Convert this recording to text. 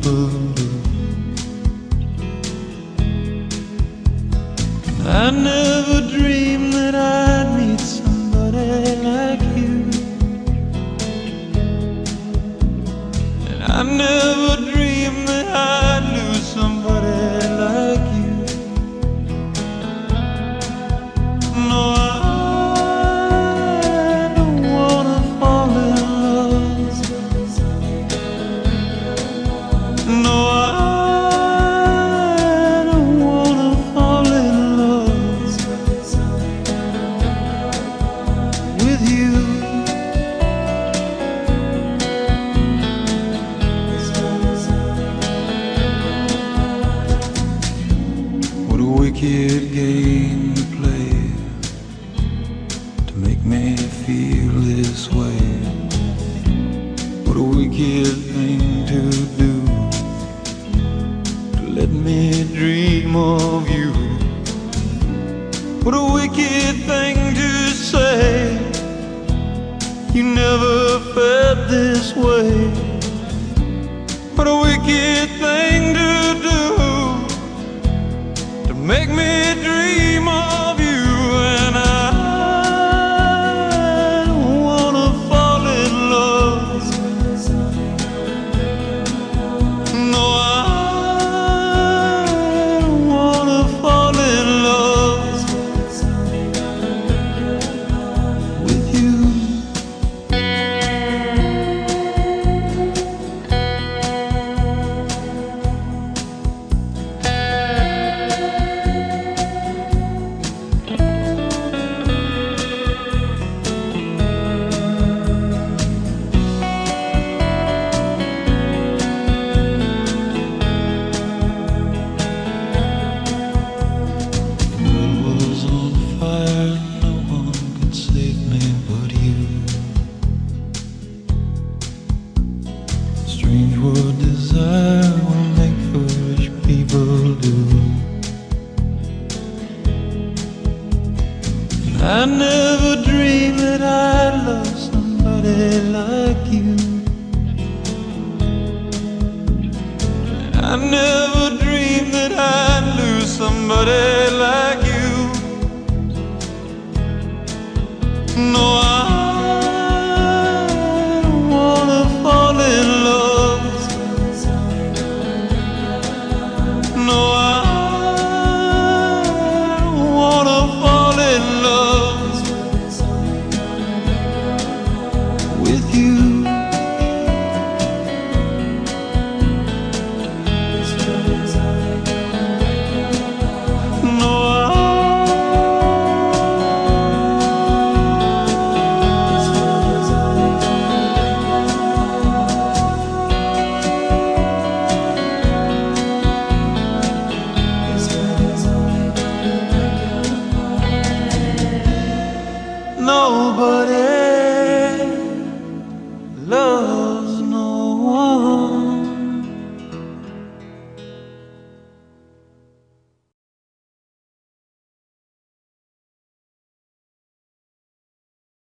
people do. I never dreamed that I'd meet somebody like you, and I never dreamed that I'd lose somebody like you. No, I don't wanna fall in love. No, I don't wanna fall in love with you. What a wicked game to play to make me feel this way. What a wicked thing to do, to let me dream of you. What a wicked thing to say, you never felt this way. What a wicked thing to do, to make me dream of you. And I don't wanna fall in love. No, I don't wanna fall in love with you. Strange what desire will make foolish people do. I never dreamed that I'd love somebody like you. I never dreamed that I'd lose somebody